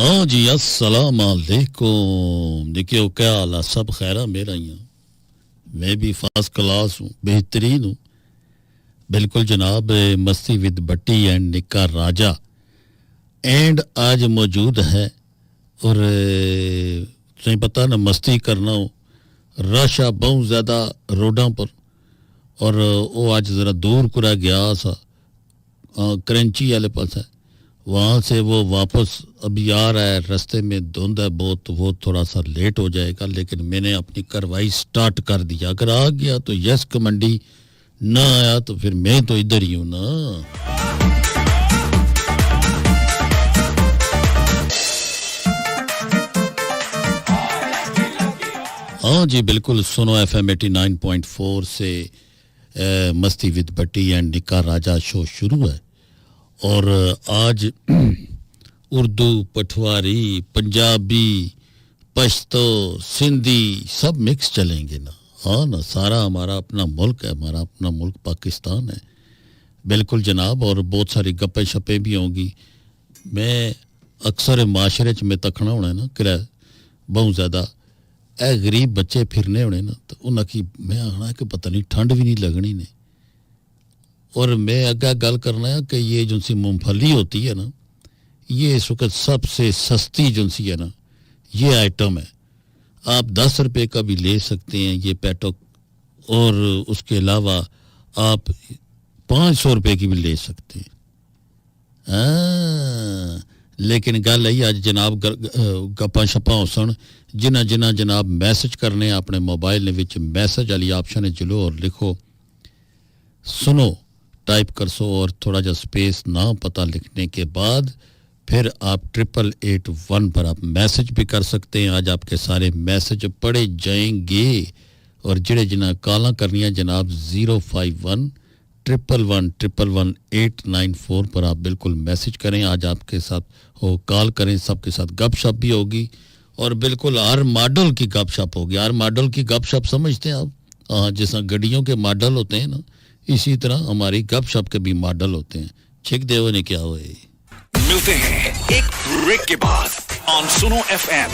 हाँ जी, अस्सलाम वालेकुम। देखिए क्या हाल है, सब खैर है मेरा ही। मैं भी फर्स्ट क्लास हूँ, बेहतरीन हूँ बिल्कुल जनाब। मस्ती विद बट्टी एंड निक्का राजा एंड आज मौजूद है। और तुम्हें पता ना, मस्ती करना हो, रश आ बहुत ज़्यादा रोडों पर। और वो आज ज़रा दूर कुरा गया सा, करंची वाले पास है, वहाँ से वो वापस अभी आ रहा है। रास्ते में धुंध है बहुत, तो वो थोड़ा सा लेट हो जाएगा, लेकिन मैंने अपनी कार्रवाई स्टार्ट कर दिया। अगर आ गया तो यस कमंडी, ना आया तो फिर मैं तो इधर ही हूँ ना। हाँ जी बिल्कुल, सुनो FM 89.4 से मस्ती विद बट्टी एंड निक्का राजा शो शुरू है। और आज उर्दू, पठवारी, पंजाबी, पश्तो, सिंधी सब मिक्स चलेंगे ना। हाँ ना, सारा हमारा अपना मुल्क है, हमारा अपना मुल्क पाकिस्तान है बिल्कुल जनाब। और बहुत सारी गप्पे शप्पे भी होंगी। मैं अक्सर माशरे च में तकना होना है ना कि बहुत ज़्यादा ए गरीब बच्चे फिरने होने ना, तो उन्हें मैं आना कि पता नहीं ठंड भी नहीं लगनी ने। और मैं अगर गल करना है कि ये जो सी मूंगफली होती है ना, ये इस वक्त सबसे सस्ती जो सी है ना, ये आइटम है। आप 10 रुपये का भी ले सकते हैं ये पैटोक, और उसके अलावा आप 500 रुपये की भी ले सकते हैं। लेकिन गल यही, अज जनाब गप्पा शप्पा होसन, जिन्हें जनाब मैसेज करने अपने मोबाइल विच मैसेज वाली ऑप्शन है, चलो और लिखो सुनो टाइप कर सो, और थोड़ा जा स्पेस ना पता लिखने के बाद फिर आप 8881 पर आप मैसेज भी कर सकते हैं। आज आपके सारे मैसेज पढ़े जाएंगे। और जिन्हें जिन्हें कॉल करनी जनाब 051 111 111 894 पर आप बिल्कुल मैसेज करें। आज आपके साथ हो कॉल करें, सबके साथ गपशप भी होगी, और बिल्कुल हर मॉडल की गपशप होगी। हर मॉडल की गपशप समझते हैं आप? हाँ, जैसा गाड़ियों के मॉडल होते हैं ना, इसी तरह हमारी गपशप के भी मॉडल होते हैं। छिक देव ने क्या हुए। मिलते हैं एक ब्रेक के बाद ऑन सुनो FM।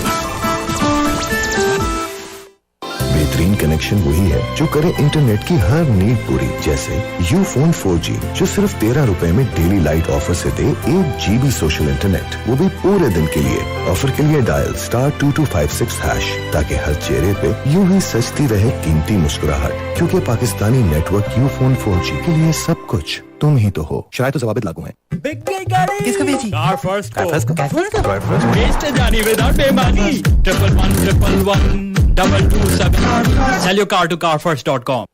बेहतरीन कनेक्शन वही है जो करे इंटरनेट की हर नीड पूरी, जैसे यूफोन 4G जो सिर्फ 13 रुपए में डेली लाइट ऑफर से दे 1 GB सोशल इंटरनेट, वो भी पूरे दिन के लिए। ऑफर के लिए डायल *2256# ताकि हर चेहरे पे यूं ही सजती रहे कीमती मुस्कुराहट, क्योंकि पाकिस्तानी नेटवर्क यूफोन 4G के लिए सब कुछ तुम ही तो हो। शायद तो जवाब लागू है। किसको बेची? कार फर्स्ट को वेस्ट जानी विदाउट बेईमानी 111 227 sell your car to carfirst.com।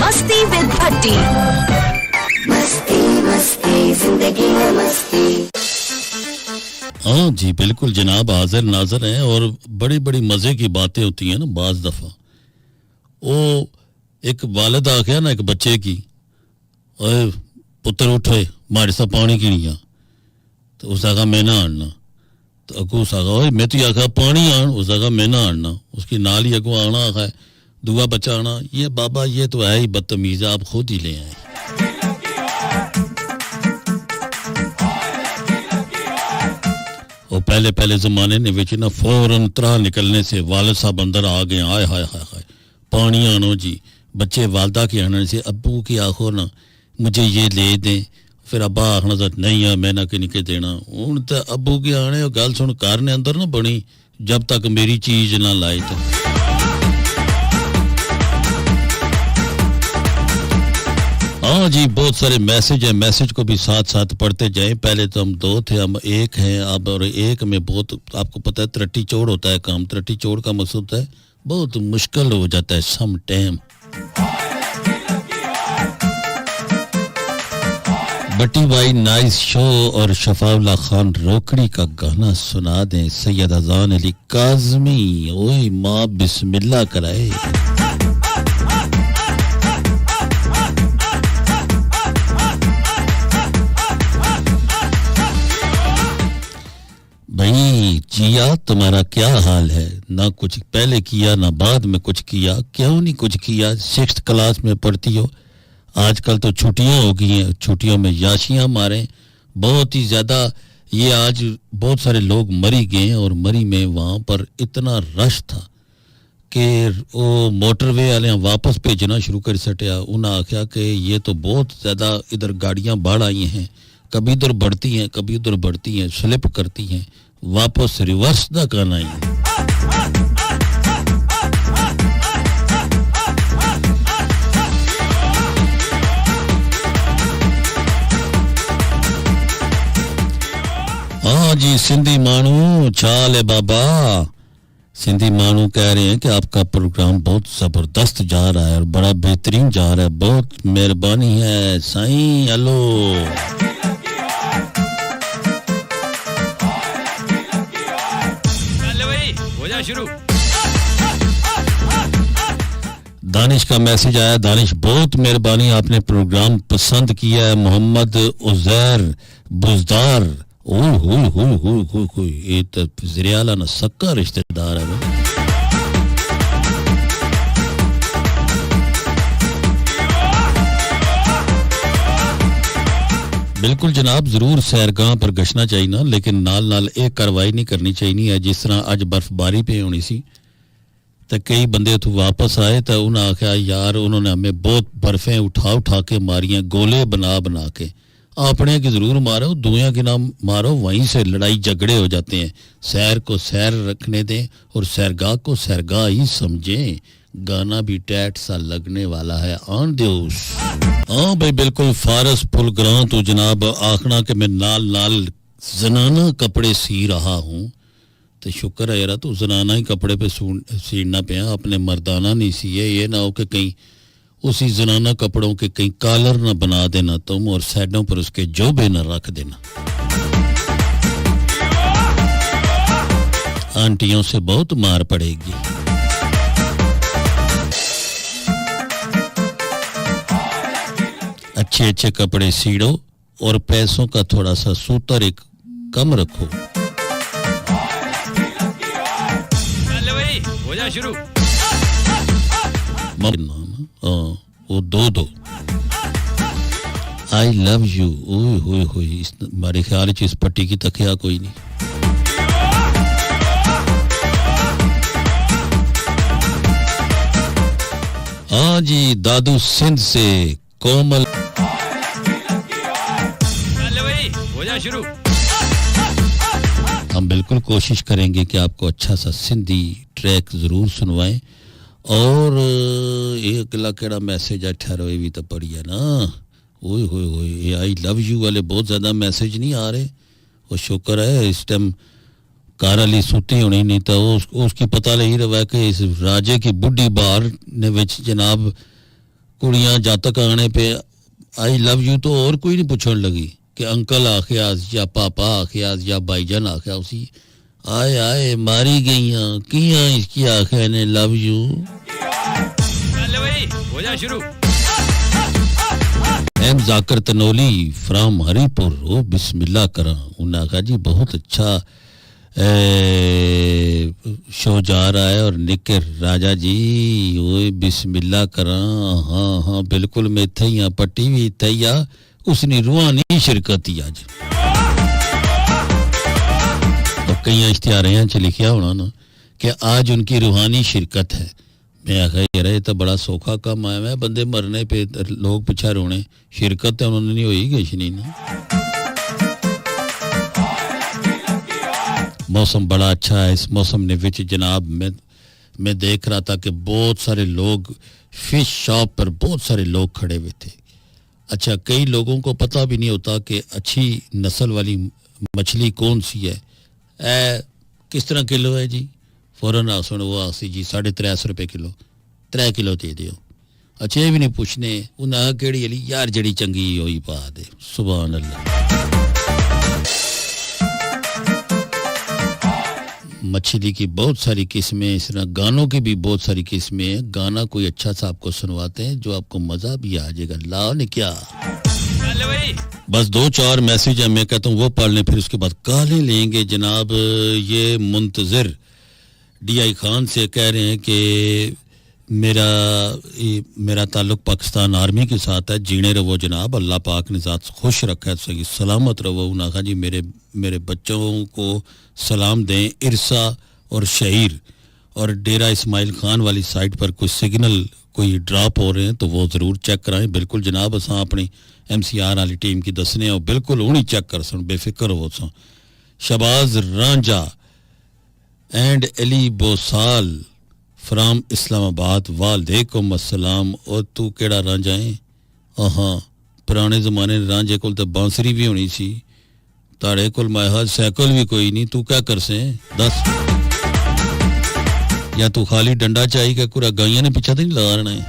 मस्ती विद भट्टी, मस्ती मस्ती जिंदगी में मस्ती। हाँ जी बिल्कुल जनाब, हाजिर नाजर हैं। और बड़ी बड़ी मज़े की बातें होती हैं ना। बाज़ दफ़ा वो एक वालिद आ गया ना एक बच्चे की, ओए पुत्र उठे मारे सा पानी की नहीं आ, तो उस आगा मैं ना आना, तो अगू उस आगा मैं तो आखा पानी आन, उस आगा मैं ना आना, उसकी नाल ही अगू आना आखा है दुआ बच्चा आना। ये बाबा ये तो है ही बदतमीज़, आप खुद ही ले आए। और पहले ज़माने ने विच ना फौरन त्राह निकलने से वालिद साहब अंदर आ गए। आए हाय हाय हाय पानी आनो जी। बच्चे वालदा के आने से अब्बू की आखो ना मुझे ये ले दें, फिर अब्बा आखना सच नहीं है मैं ना कि नहीं देना। हूँ तो अब्बू के आने गल सुन कार ने अंदर ना बनी जब तक मेरी चीज ना लाए। तो हाँ जी बहुत सारे मैसेज है, मैसेज को भी साथ साथ पढ़ते जाएं। पहले तो हम 2 थे, हम 1 हैं अब, और 1 में बहुत आपको पता है त्रट्टी चोड़ होता है काम। त्रट्टी चोड़ का मकसद है बहुत मुश्किल हो जाता है सम टाइम। बट्टी भाई नाइस शो, और शफाउल्ला खान रोकड़ी का गाना सुना दें। सैयद अजान अली काज़मी ओए माँ बिस्मिल्लाह कराए। भाई जिया तुम्हारा क्या हाल है? ना कुछ पहले किया ना बाद में कुछ किया, क्यों नहीं कुछ किया? 6th क्लास में पढ़ती हो, आजकल तो छुट्टियां हो गई हैं, छुट्टियों में याशियां मारें। बहुत ही ज़्यादा ये आज बहुत सारे लोग मरी गए और मरी में वहाँ पर इतना रश था कि वो मोटरवे वाले वापस भेजना शुरू कर सटिया उन्हें आख्या कि ये तो बहुत ज़्यादा इधर गाड़ियाँ बढ़ आई हैं कभी इधर बढ़ती हैं कभी उधर बढ़ती हैं स्लिप करती हैं वापस रिवर्स ना करना ही हाँ जी सिंधी मानू चाल है बाबा सिंधी मानू कह रहे हैं कि आपका प्रोग्राम बहुत जबरदस्त जा रहा है और बड़ा बेहतरीन जा रहा है बहुत मेहरबानी है साईं हेलो शुरू दानिश का मैसेज आया दानिश बहुत मेहरबानी आपने प्रोग्राम पसंद किया है मोहम्मद उजैर बुजदार ये तो ज़रियाला ना सक्का रिश्तेदार है बिल्कुल जनाब जरूर सैरगाह पर गशना चाहिए ना लेकिन नाल नाल एक कार्रवाई नहीं करनी चाहिए जिस तरह अज बर्फबारी पे होनी सी तो कई बंदे उतो वापस आए तो उन्हें आख्या यार उन्होंने हमें बहुत बर्फें उठा उठा के मारियां गोले बना बना के अपने की जरूर मारो दुनिया के नाम मारो वहीं से लड़ाई झगड़े हो जाते हैं सैर को सैर रखने दें और सैरगाह को सैरगाह ही समझें गाना भी टैट सा लगने वाला है आन दियोस हाँ भाई बिल्कुल फारस पुलग्रां तो जनाब आखना कि मैं नाल नाल जनाना कपड़े सी रहा हूँ तो शुक्र है यार तो जनाना ही कपड़े पे सीना पे अपने मर्दाना नहीं सिए ये ना हो कि कहीं उसी जनाना कपड़ों के कहीं कॉलर ना बना देना तुम और साइडों पर उसके जोबे ना रख देना आंटियों से बहुत मार पड़ेगी अच्छे अच्छे कपड़े सीड़ो और पैसों का थोड़ा सा सूतर एक कम रखो चल भाई हो जा शुरू वो दो आई लव यू ओए होए होए हमारे ख्याल इस पट्टी की तकिया कोई नहीं हाँ जी दादू सिंध से कोमल हो जा शुरू हम बिल्कुल कोशिश करेंगे कि आपको अच्छा सा सिंधी ट्रैक जरूर सुनवाएं और एक अगला केड़ा मैसेज है ठहरो ये भी तो पड़ी है ना ओए होए होए आई लव यू वाले बहुत ज़्यादा मैसेज नहीं आ रहे वो शुक्र है इस टाइम कार वाली सुती होनी नहीं तो उसकी पता नहीं रहा कि इस राजे की बुढ़ी बार ने विच जनाब कुड़ियाँ जातक आने पे आई लव यू तो और कोई नहीं पूछने लगी कि अंकल आखियाज या पापा आखियाज या भाईजान आखिया उसी आए आए मारी गईयां किया इसकी आखिया ने लव यू चल भाई हो जा शुरू एम जाकर तनोली फ्रॉम हरिपुर ओ बिस्मिल्लाह करा उन्हें कहा जी बहुत अच्छा शो जा रहा है और निके राजा जी ओए बिस्मिल्लाह करा हाँ हाँ बिल्कुल मैं थे ही पट्टी भी थे या उसने रूहानी शिरकत ही आज तो कई इश्तिहारों च लिखा होना ना कि आज उनकी रूहानी शिरकत है मैं आखा यार ये तो बड़ा सौखा काम आया है बंदे मरने पे लोग पिछा रोने शिरकत तो उन्होंने नहीं हुई किश नहीं ना मौसम बड़ा अच्छा है इस मौसम ने विच जनाब मैं देख रहा था कि बहुत सारे लोग फिश शॉप पर बहुत सारे लोग खड़े हुए थे अच्छा कई लोगों को पता भी नहीं होता कि अच्छी नस्ल वाली मछली कौन सी है किस तरह किलो है जी फौरन आ सुन वो आसी जी 350 रुपए किलो 3 किलो दे दियो अच्छा ये भी नहीं पूछने उन्हें केड़ी वाली यार जड़ी चंगी होई पा दे सुभान अल्लाह मछली की बहुत सारी किस्में इस तरह गानों की भी बहुत सारी किस्में हैं गाना कोई अच्छा सा आपको सुनवाते हैं जो आपको मजा भी आ जाएगा लाओ ने क्या बस 2-4 मैसेज है मैं कहता हूँ वो पढ़ लें फिर उसके बाद काले लेंगे जनाब ये मुंतजिर DI खान से कह रहे हैं कि मेरा ताल्लुक पाकिस्तान आर्मी के साथ है। जीने रहो जनाब, अल्लाह पाक ने ज़ात खुश रखा है, सही सलामत रहो। उन्होंने जी मेरे बच्चों को सलाम दें। इरसा और शहीर और डेरा इस्माइल खान वाली साइट पर कोई सिग्नल कोई ड्रॉप हो रहे हैं तो वो ज़रूर चेक कराएं। बिल्कुल जनाब, असां अपनी MCR वाली टीम की दसने और बिल्कुल उन्हीं चेक कर सन, बेफिक्र हो सन। शबाज रांझा एंड अली बोसाल फ्राम इस्लामाबाद, वालेकुम अस्सलाम। और तू केड़ा रांझा है? हाँ, पुराने ज़माने रांझे कोल तो बांसुरी भी होनी सी, ताड़े कोल माया साइकिल भी कोई नहीं। तू क्या कर से दस, या तू खाली डंडा चाहिए क्या पूरा गाइयां ने पीछा तो नहीं लगा रहना है?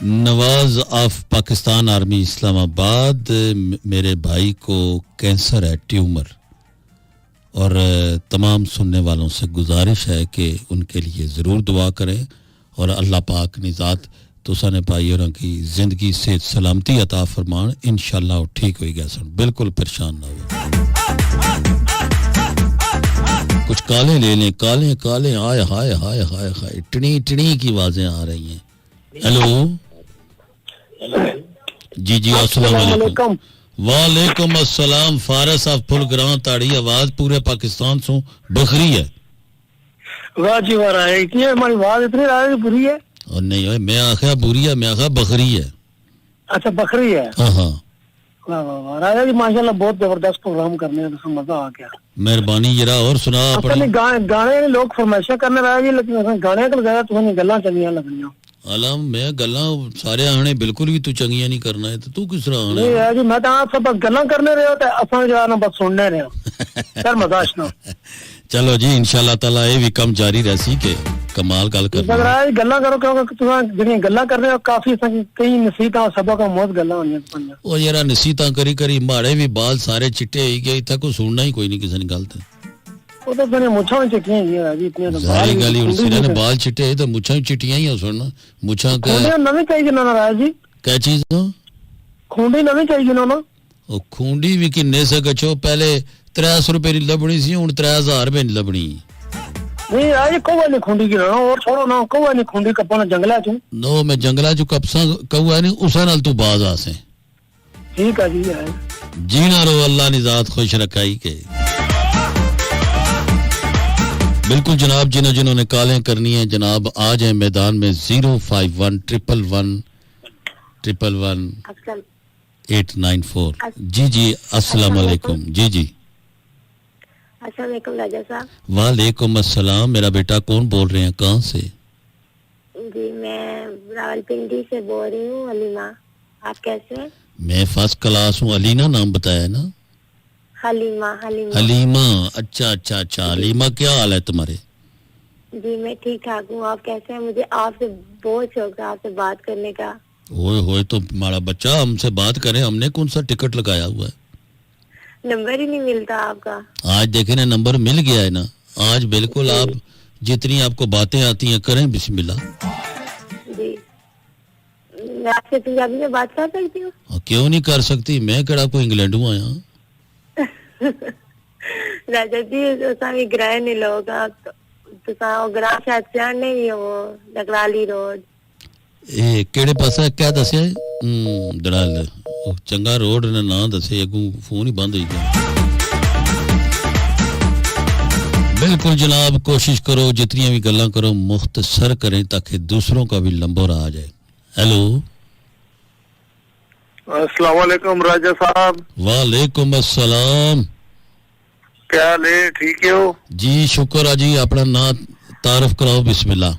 नवाज ऑफ पाकिस्तान आर्मी इस्लामाबाद, मेरे भाई को कैंसर है, ट्यूमर, और तमाम सुनने वालों से गुजारिश है कि उनके लिए ज़रूर दुआ करें और अल्लाह पाक ने ज़ात तुसाने भाई और की ज़िंदगी से सलामती अता फरमान। इंशाअल्लाह वो ठीक हो गया सन, बिल्कुल परेशान ना हो। कुछ काले ले लें, काले काले, हाय हाय हाय हाय हाय, टनी टनी की आवाज़ें आ रही हैं। हेलो जी अस्सलाम वालेकुम। वालेकुम अस्सलाम। फारस ऑफ फुल ग्रां, ताड़ी आवाज पूरे पाकिस्तान से बखरी है। वाह जी वाह, है कि हमारी आवाज इतनी है बुरी है? और नहीं है, मैं आखिया बुरी है, मैं आखिया बखरी है। अच्छा बकरी है। हाँ हाँ, वाह वाह वाह राजा जी, माशाल्लाह बहुत जबरदस्त प्रोग्राम करने हैं, तो मजा आ गया। मेहरबानी जरा और सुना अपने गाने लोग फरमाइशा करने राजा जी, लेकिन गाने को लगाया तुम्हें गल्लां चंगियां लगनियां। आलम मैं गल्लां सारे आने बिल्कुल भी तू चंगियां नहीं करना है, तो तू किस तरह आना नहीं है जी, मैं तो आप सब बस गल्लां करने रहे हो, तो असां जो है ना बस सुनने रहे हो। सर मजाक ना। चलो जी, इंशाल्लाह ताला ये भी कम जारी रहसी के कमाल गल कर गल्लां करो, क्योंकि तुम जिहड़ियां गल्लां कर रहे हो काफी कई नसीहतां सबक बहुत गल्लां होंदियां तुहां। ओ यार नसीहतां करी करी माड़े भी बाल सारे चिट्टे ही गए, इत्थे कोई सुनना ही कोई नहीं किसी ने गल। वो तो मैंने मुछां चिट्टियां ही जी, इतनी तो सारी गल ही सिरे ने बाल चिट्टे तो मुछां चिट्टियां ही हो। सुन मुछां का नवी चाहिए ना राज जी, क्या चीज हो? खूंडी नवी चाहिए ना। ओ खूंडी भी किन्ने से गचो, पहले 300 रुपए नी लबनी सी, हुन 3000 रुपए नी लबनी। नहीं आज कौवा ने खूंडी की ना, और छोड़ो ना, कौवा ने खूंडी कपना जंगला चो। नो मैं जंगला चो कपसा कौवा ने उसा नाल तू बाज आसे। ठीक है जी, है जीना रो, अल्लाह ने जात खुश रखाई के। बिल्कुल जनाब, जिन्होंने कॉलें करनी है जनाब आ जाए मैदान में। 05111111894। जी अस्सलाम वालेकुम। जी अस्सलाम वालेकुम राजा साहब। वालेकुम अस्सलाम। मेरा बेटा कौन बोल रहे हैं, कहाँ से? जी मैं रावलपिंडी से बोल रही हूँ, अलीमा। आप कैसे हैं? मैं फर्स्ट क्लास हूँ। अलीना नाम बताया ना? हलीमा। हलीमा, अच्छा हलीमा, क्या हाल है तुम्हारे? जी मैं ठीक ठाक हूँ, आप कैसे हैं? मुझे आपसे बहुत शौक था आपसे बात करने का। होए तो हमारा बच्चा हमसे बात करे, हमने कौन सा टिकट लगाया हुआ है? नंबर ही नहीं मिलता आपका। आज देखे ना, नंबर मिल गया है ना। आज बिल्कुल आप जितनी आपको बातें आती हैं करें बिस्मिल्लाह। जी मैं आपसे पंजाबी में बात कर सकती हूँ? क्यों नहीं कर सकती, मैं केड़ा कोई इंग्लैंड हूँ आया। राजा जी तुसां भी ग्रह नहीं लोग, तुसां ग्रां शायद सियाने भी हो, डगराली रोड। ए केड़े पासे क्या दसिया? दड़ाल चंगा रोड ने ना दसे, अगू फोन ही बंद हो गया। बिल्कुल जनाब, कोशिश करो जितनी भी गल्लां करो मुख्तसर करें ताकि दूसरों का भी लंबो आ जाए। हेलो अस्सलाम वालेकुम राजा साहब। वालेकुम अस्सलाम। क्या हाल है, ठीक हो? जी शुक्र है जी, अपना ना तारफ कराओ बिस्मिल्लाह।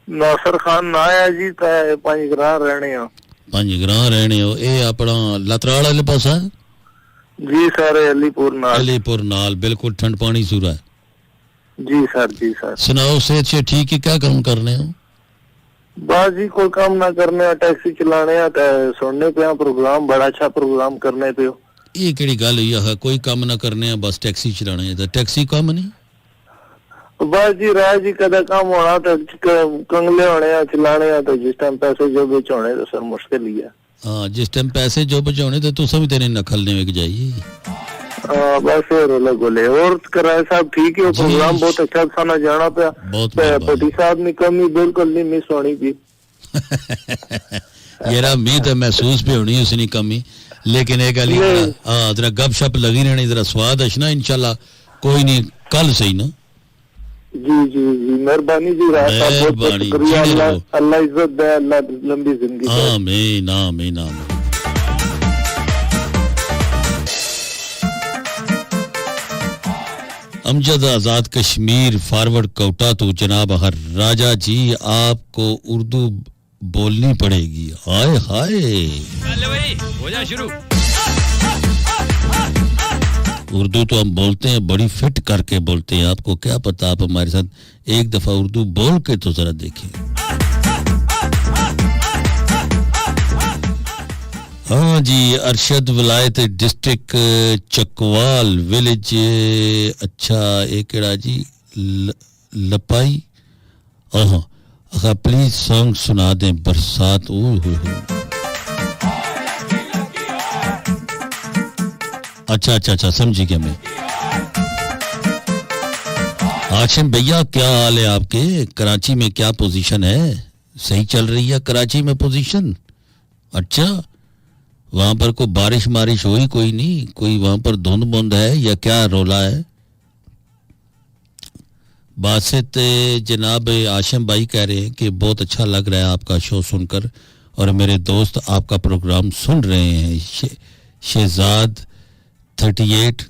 नासर खान ना है जी, पंज ग्रां रहने हो। पंज ग्रां रहने हो, ये अपना लतराड़ वाले पास है जी सर, अलीपुर नाल बिल्कुल ठंड पानी सूरा है। जी सर। सुनाओ सेहत से ठीक है, क्या काम करने हो? बस जी कोई काम ना करने, टैक्सी चलाने, सुनने पे प्रोग्राम, बड़ा अच्छा प्रोग्राम करने पे। ये केड़ी गल हुई है, कोई काम ना करने बस टैक्सी चलाने है, तो टैक्सी काम नहीं? बस जी राज जी कदा काम होना तो कंगले होने चलाने, तो जिस टाइम पैसे जो बेच होने तो सर मुश्किल ही है। हाँ जिस टाइम पैसे जो बचाने तो तुसा भी तेरे नखल ने विक जाइए। बस फिर अलग बोले और कराए साहब ठीक है जी। प्रोग्राम बहुत अच्छा खाना जाना पे बहुत मेहरबानी। पटी साहब ने कमी बिल्कुल नहीं मिस होनी थी येरा उम्मीद है महसूस भी होनी उसनी कमी लेकिन एक गली नहीं। हाँ जरा गपशप लगी रहनी जरा स्वाद अशना इंशाल्लाह कोई नहीं कल सही ना जी जी जी मेहरबानी जी राय साहब बहुत बहुत मेहरबानी, शुक्रिया जी, अल्लाह रहो। अल्लाह इज्जत दे अल्लाह लंबी जिंदगी दे आमीन आमीन आमीन अमजद आजाद कश्मीर फॉरवर्ड कोटा तो जनाब हर राजा जी आपको उर्दू बोलनी पड़ेगी हाय हाय चलो भाई हो जा शुरू उर्दू तो हम बोलते हैं बड़ी फिट करके बोलते हैं आपको क्या पता आप हमारे साथ एक दफा उर्दू बोल के तो जरा देखें हाँ जी अरशद विलायत डिस्ट्रिक्ट चकवाल विलेज अच्छा एक केड़ा जी लपाई हाँ अगर प्लीज सॉन्ग सुना दें बरसात ओह हो अच्छा समझी गया मैं आशिम भैया क्या हाल है आपके कराची में क्या पोजीशन है सही चल रही है कराची में पोजीशन अच्छा वहां पर कोई बारिश हुई कोई नहीं कोई वहां पर धुंध बुंद है या क्या रोला है बासित जनाब आशिम भाई कह रहे हैं कि बहुत अच्छा लग रहा है आपका शो सुनकर और मेरे दोस्त आपका प्रोग्राम सुन रहे हैं शहजाद 38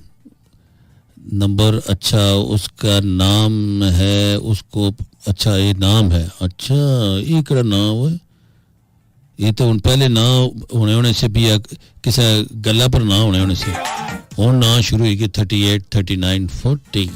नंबर अच्छा उसका नाम है उसको अच्छा ये नाम है अच्छा ये कड़ा नाम है ये तो उन पहले ना होने से भी किसी गला पर ना होने से और ना शुरू हुई कि 38 39 40